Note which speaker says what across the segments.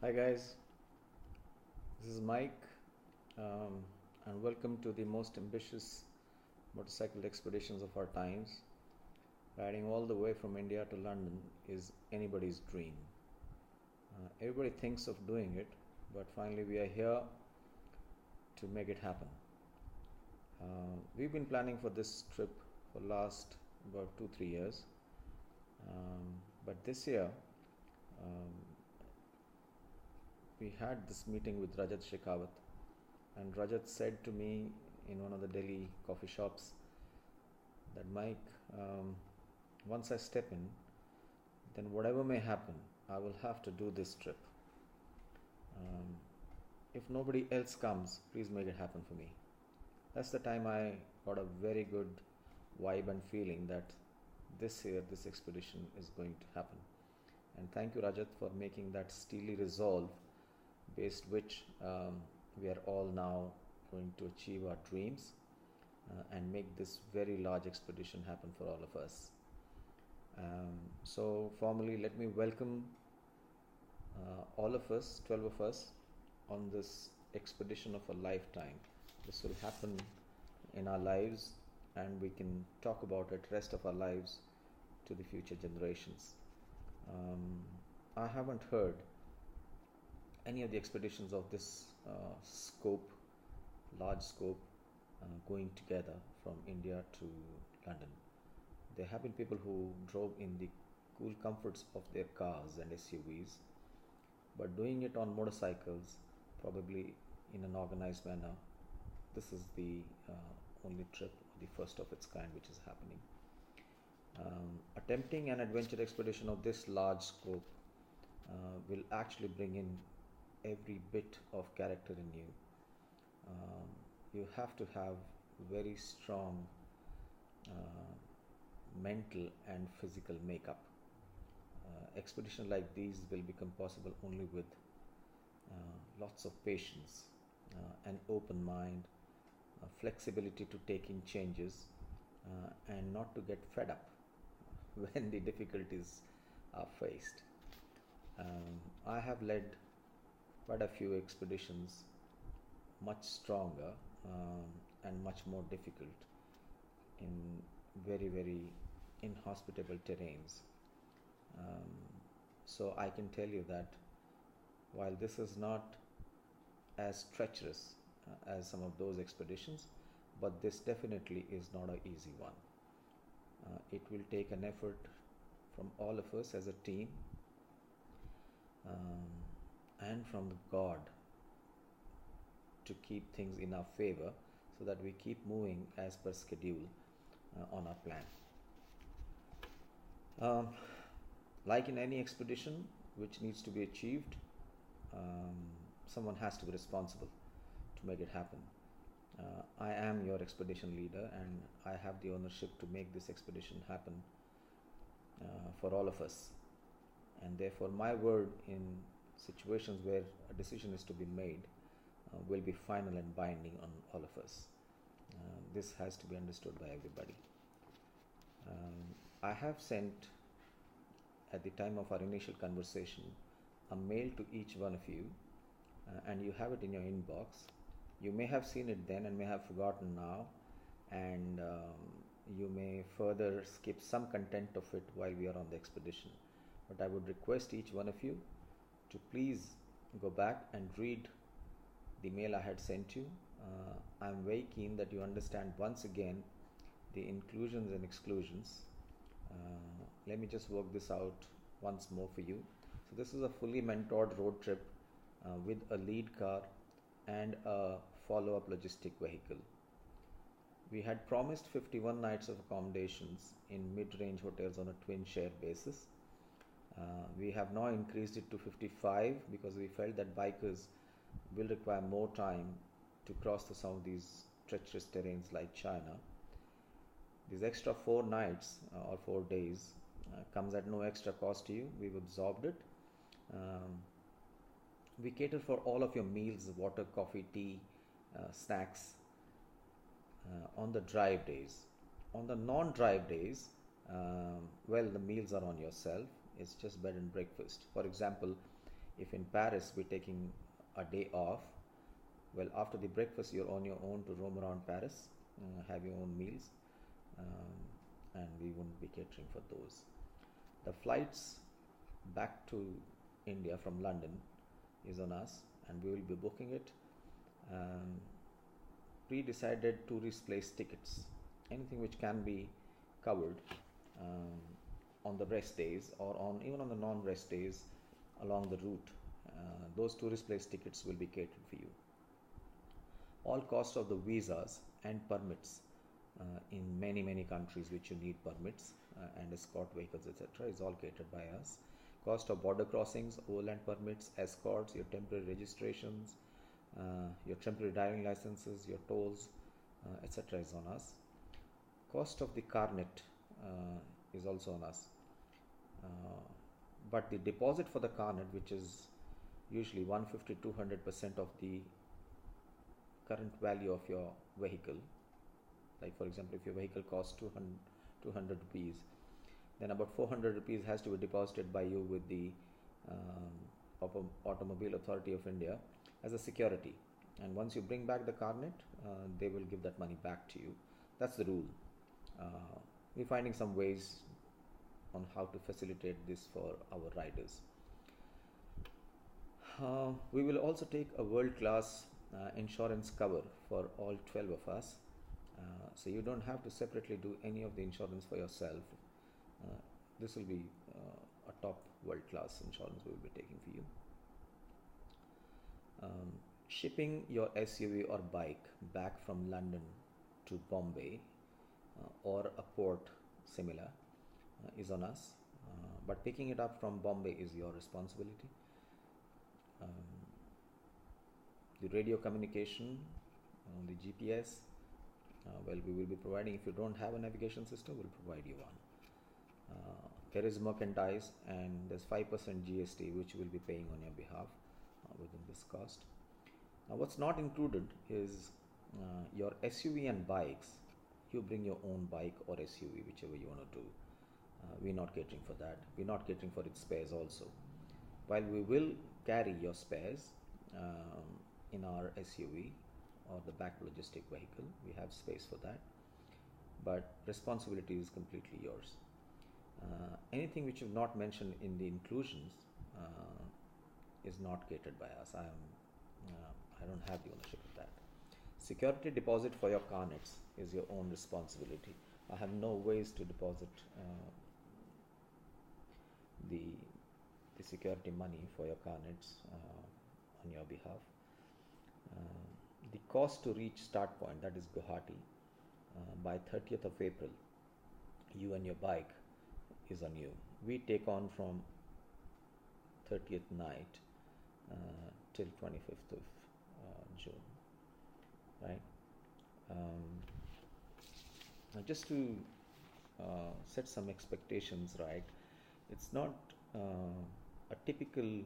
Speaker 1: Hi guys, this is Mike, and welcome to the most ambitious motorcycle expeditions of our times. Riding all the way from India to London is anybody's dream. Everybody thinks of doing it, but finally we are here to make it happen. We've been planning for this trip for last about 2-3 years, but this year um, we had this meeting with Rajat Shekhawat, and Rajat said to me in one of the Delhi coffee shops that Mike, once I step in, then whatever may happen, I will have to do this trip. If nobody else comes, please make it happen for me. That's the time I got a very good vibe and feeling that this year this expedition is going to happen. And thank you, Rajat, for making that steely resolve based which we are all now going to achieve our dreams and make this very large expedition happen for all of us. So formally, let me welcome all of us, 12 of us, on this expedition of a lifetime. This will happen in our lives, and we can talk about it rest of our lives to the future generations. I haven't heard any of the expeditions of this scope, large scope, going together from India to London. There have been people who drove in the cool comforts of their cars and SUVs, but doing it on motorcycles, probably in an organized manner, this is the only trip, the first of its kind, which is happening. Attempting an adventure expedition of this large scope will actually bring in every bit of character in you. You have to have very strong mental and physical makeup. Expeditions like these will become possible only with lots of patience, an open mind, flexibility to taking changes, and not to get fed up when the difficulties are faced. I have led quite a few expeditions, much stronger and much more difficult in very, very inhospitable terrains. So I can tell you that while this is not as treacherous as some of those expeditions, but this definitely is not an easy one. It will take an effort from all of us as a team, and from God to keep things in our favor so that we keep moving as per schedule on our plan. Like in any expedition which needs to be achieved, someone has to be responsible to make it happen. I am your expedition leader, and I have the ownership to make this expedition happen for all of us. And therefore, my word in situations where a decision is to be made will be final and binding on all of us. This has to be understood by everybody. I have sent, at the time of our initial conversation, a mail to each one of you, and you have it in your inbox. You may have seen it then and may have forgotten now, and you may further skip some content of it while we are on the expedition. But I would request each one of you to please go back and read the mail I had sent you. I'm very keen that you understand once again the inclusions and exclusions. Let me just work this out once more for you. So this is a fully mentored road trip with a lead car and a follow-up logistic vehicle. We had promised 51 nights of accommodations in mid-range hotels on a twin share basis. We have now increased it to 55 because we felt that bikers will require more time to cross some of these treacherous terrains like China. These extra 4 nights or 4 days comes at no extra cost to you. We've absorbed it. We cater for all of your meals, water, coffee, tea, snacks on the drive days. On the non-drive days, well, the meals are on yourself. It's just bed and breakfast. For example, If in Paris we're taking a day off, well, after the breakfast you're on your own to roam around Paris, have your own meals, and we wouldn't be catering for those. The flights back to India from London is on us, and we will be booking it. Pre-decided tourist place tickets, anything which can be covered on the rest days or on even on the non-rest days along the route. Those tourist place tickets will be catered for you. All cost of the visas and permits in many countries which you need permits and escort vehicles, etc., is all catered by us. Cost of border crossings, overland permits, escorts, your temporary registrations, your temporary driving licenses, your tolls, etc., is on us. Cost of the carnet is also on us. But the deposit for the carnet, which is usually 150-200% of the current value of your vehicle, like for example, if your vehicle costs 200 rupees, then about 400 rupees has to be deposited by you with the Automobile Authority of India as a security, and once you bring back the carnet, they will give that money back to you. That's the rule. We're finding some ways on how to facilitate this for our riders. We will also take a world-class insurance cover for all 12 of us, so you don't have to separately do any of the insurance for yourself. This will be a top world-class insurance we will be taking for you. Shipping your SUV or bike back from London to Bombay or a port similar is on us, but picking it up from Bombay is your responsibility. The radio communication, the GPS, well, we will be providing. If you don't have a navigation system, we'll provide you one. There is merchandise, and there's 5% GST which we'll be paying on your behalf within this cost. Now, what's not included is your SUV and bikes. You bring your own bike or SUV, whichever you want to do. We're not catering for that. We're not catering for its spares also. While we will carry your spares in our SUV or the back logistic vehicle, we have space for that, but responsibility is completely yours. Anything which you've not mentioned in the inclusions is not catered by us. I don't have the ownership of that. Security deposit for your carnets is your own responsibility. I have no ways to deposit the security money for your carnets on your behalf. The cost to reach start point, that is Guwahati, by 30th of April, you and your bike is on you. We take on from 30th night till 25th of June, right? Just to set some expectations, right? It's not a typical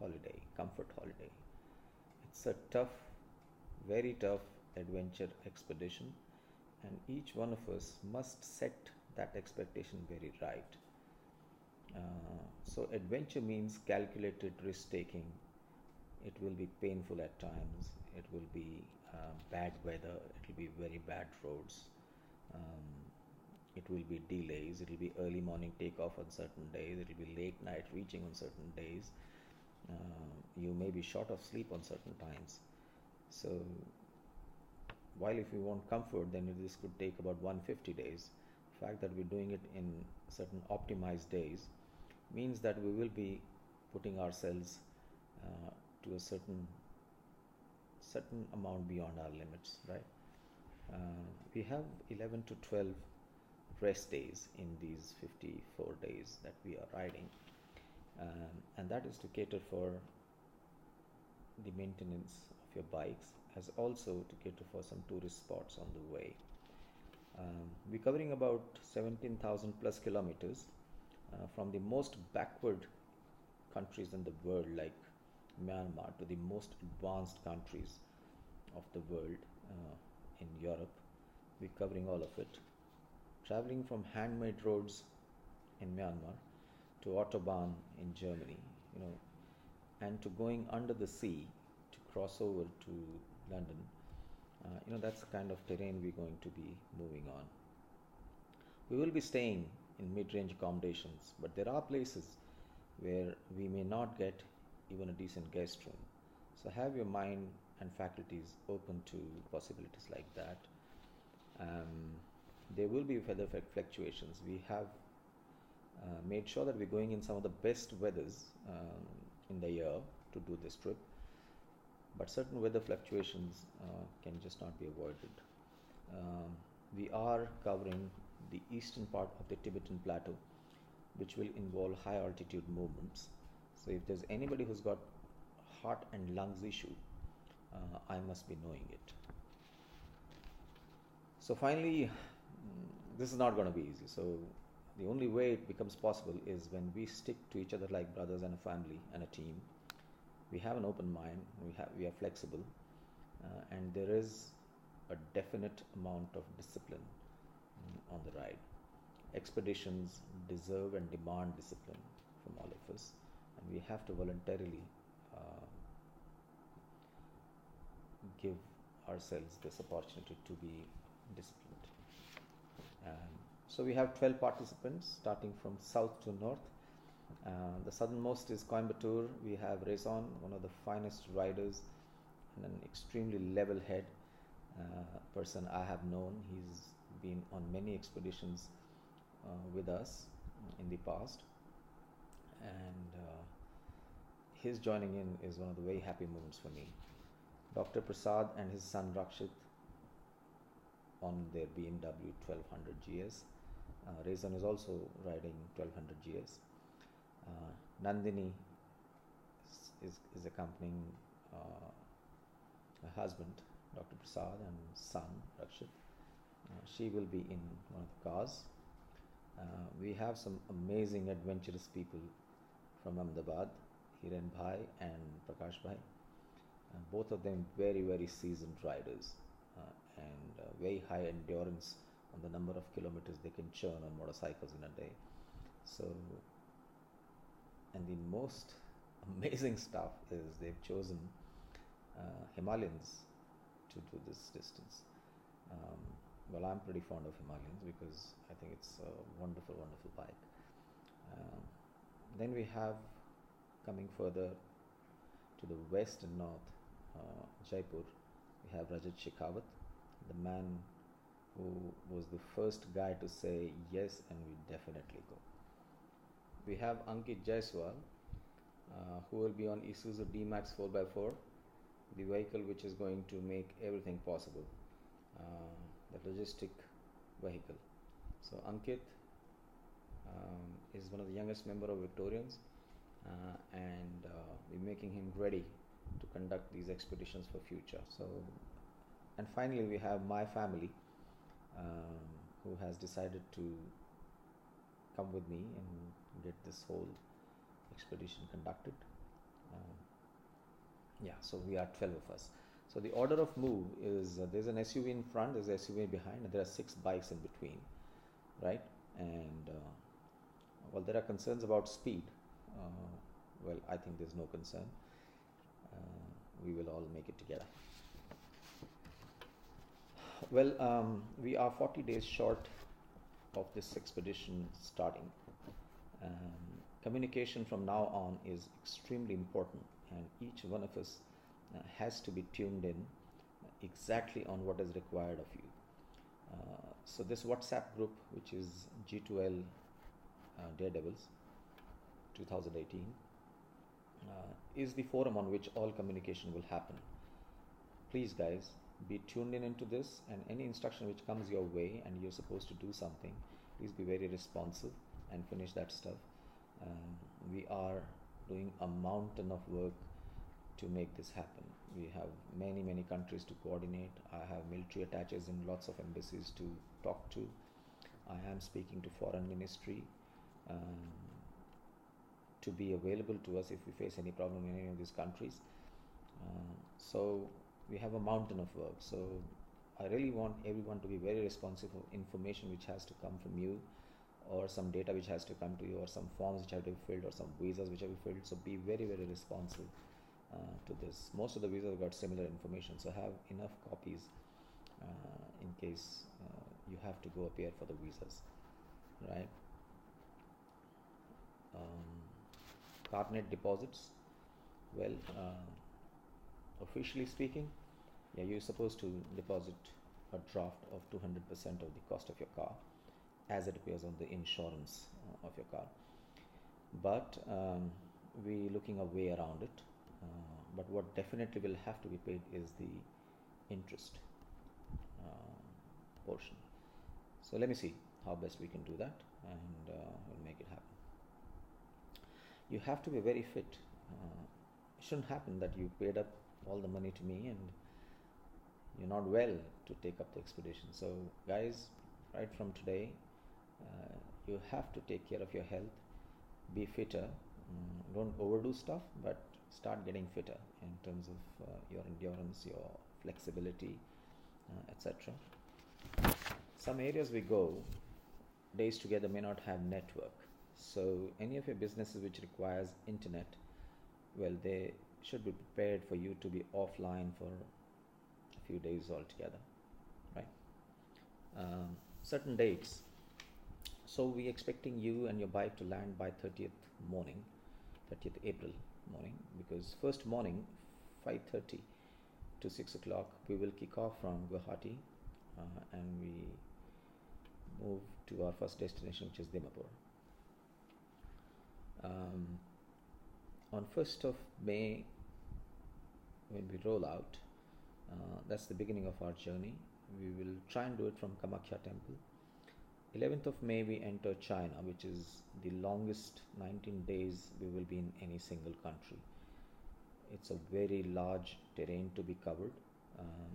Speaker 1: holiday, comfort holiday. It's a tough, very tough adventure expedition, and each one of us must set that expectation very right. So adventure means calculated risk taking. It will be painful at times. It will be bad weather. It will be very bad roads. It will be delays. It will be early morning takeoff on certain days. It will be late night reaching on certain days. You may be short of sleep on certain times. So while if you want comfort, then this could take about 150 days. The fact that we're doing it in certain optimized days means that we will be putting ourselves to a certain amount beyond our limits, right? We have 11 to 12 rest days in these 54 days that we are riding, and that is to cater for the maintenance of your bikes, as also to cater for some tourist spots on the way. We're covering about 17,000 plus kilometers from the most backward countries in the world like Myanmar to the most advanced countries of the world in Europe. We're covering all of it. Traveling from handmade roads in Myanmar to Autobahn in Germany. you know, and to going under the sea to cross over to London. That's the kind of terrain we're going to be moving on. We will be staying in mid-range accommodations, but there are places where we may not get even a decent guest room. So have your mind and faculties open to possibilities like that. There will be weather fluctuations. We have made sure that we're going in some of the best weathers in the year to do this trip, but certain weather fluctuations can just not be avoided. We are covering the eastern part of the Tibetan plateau, which will involve high altitude movements. So if there's anybody who's got heart and lungs issue, I must be knowing it. So finally, this is not going to be easy. So the only way it becomes possible is when we stick to each other like brothers and a family and a team. We have an open mind, we are flexible, and there is a definite amount of discipline on the ride. Expeditions deserve and demand discipline from all of us, and we have to voluntarily give ourselves this opportunity to be disciplined. So we have 12 participants starting from south to north. The southernmost is Coimbatore. We have Rezon, one of the finest riders and an extremely level head person I have known. He's been on many expeditions with us in the past, and his joining in is one of the very happy moments for me. Dr. Prasad and his son Rakshit on their BMW 1200 GS. Rezon is also riding 1200 GS. Nandini is accompanying her husband, Dr. Prasad, and son, Rakshit. She will be in one of the cars. We have some amazing adventurous people from Ahmedabad, Hiren Bhai and Prakash Bhai. Both of them very, very seasoned riders and very high endurance on the number of kilometers they can churn on motorcycles in a day. So, and the most amazing stuff is they've chosen Himalayans to do this distance. Well, I'm pretty fond of Himalayans because I think it's a wonderful, wonderful bike. Then we have, coming further to the west and north, Jaipur, we have Rajat Shekhawat, the man who was the first guy to say yes and we definitely go. We have Ankit Jaiswal, who will be on Isuzu D-Max 4x4, the vehicle which is going to make everything possible, the logistic vehicle. So Ankit is one of the youngest member of Viktorianz, and we're making him ready to conduct these expeditions for future. So, and finally we have my family, who has decided to come with me and get this whole expedition conducted. So we are 12 of us. So the order of move is there's an SUV in front, there's an SUV behind, and there are 6 bikes in between, right? And well, there are concerns about speed. Well, I think there's no concern. We will all make it together. Well, we are 40 days short of this expedition starting. Communication from now on is extremely important, and each one of us has to be tuned in exactly on what is required of you. So this WhatsApp group, which is G2L Daredevils 2018, is the forum on which all communication will happen. Please guys, be tuned in into this, and any instruction which comes your way and you're supposed to do something, please be very responsive and finish that stuff. We are doing a mountain of work to make this happen. We have many, many countries to coordinate. I have military attaches in lots of embassies to talk to. I am speaking to foreign ministry to be available to us if we face any problem in any of these countries. So we have a mountain of work. So I really want everyone to be very responsive of information which has to come from you or some data which has to come to you, or some forms which have to be filled, or some visas which have to be filled. So be very, very responsive to this. Most of the visas have got similar information, so have enough copies in case you have to go appear for the visas, right? Carnet deposits. Well, officially speaking, yeah, you're supposed to deposit a draft of 200% of the cost of your car, as it appears on the insurance of your car. But we're looking a way around it. But what definitely will have to be paid is the interest portion. So let me see how best we can do that, and we'll make it happen. You have to be very fit. It shouldn't happen that you paid up all the money to me and you're not well to take up the expedition. So guys, right from today, you have to take care of your health, be fitter. Don't overdo stuff, but start getting fitter in terms of your endurance, your flexibility, etc. Some areas we go, days together may not have network. So any of your businesses which requires internet, well, they should be prepared for you to be offline for a few days altogether, right? Certain dates. So we're expecting you and your bike to land by 30th April morning, because first morning, 5:30 to 6 o'clock, we will kick off from Guwahati and we move to our first destination, which is Dimapur. On 1st of May, when we roll out, that's the beginning of our journey. We will try and do it from Kamakhya temple. 11th of May, we enter China, which is the longest 19 days we will be in any single country. It's a very large terrain to be covered.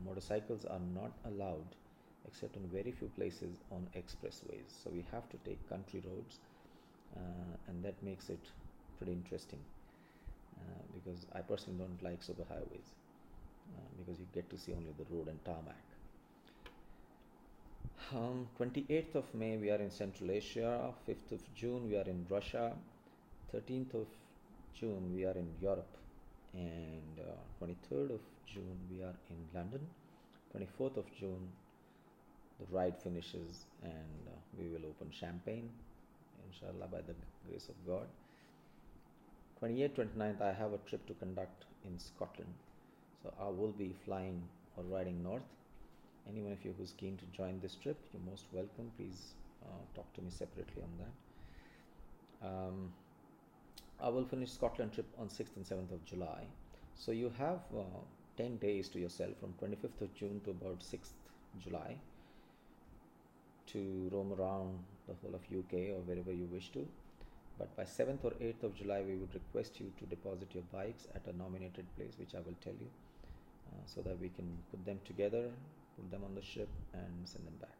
Speaker 1: Motorcycles are not allowed except in very few places on expressways. So we have to take country roads, and that makes it pretty interesting because I personally don't like superhighways because you get to see only the road and tarmac. 28th of May, we are in Central Asia. 5th of June, we are in Russia. 13th of June, we are in Europe. And 23rd of June, we are in London. 24th of June, the ride finishes and we will open champagne, inshallah, by the grace of God. 28th, 29th, I have a trip to conduct in Scotland. So I will be flying or riding north. Anyone of you who's keen to join this trip, you're most welcome. Please talk to me separately on that. I will finish Scotland trip on 6th and 7th of July. So you have 10 days to yourself from 25th of June to about 6th July to roam around the whole of UK or wherever you wish to. But by 7th or 8th of July, we would request you to deposit your bikes at a nominated place, which I will tell you, so that we can put them together, put them on the ship and send them back.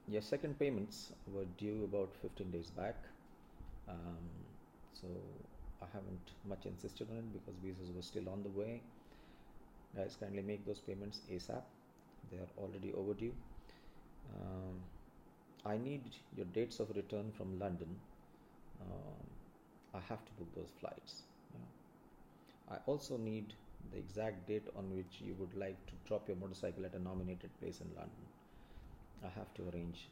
Speaker 1: Your second payments were due about 15 days back. So I haven't much insisted on it because visas were still on the way. Guys, kindly make those payments ASAP. They are already overdue. I need your dates of return from London. I have to book those flights. I also need the exact date on which you would like to drop your motorcycle at a nominated place in London. I have to arrange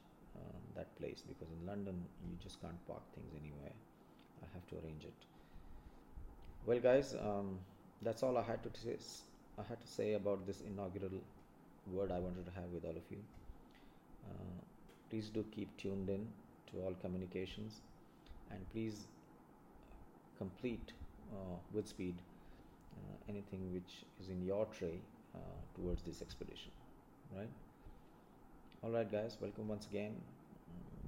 Speaker 1: that place because in London you just can't park things anywhere. I have to arrange it. Well, guys, that's all I had to say. I had to say about this inaugural word I wanted to have with all of you. Please do keep tuned in to all communications, and please complete with speed anything which is in your tray towards this expedition, right? All right, guys, welcome once again.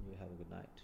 Speaker 1: You have a good night.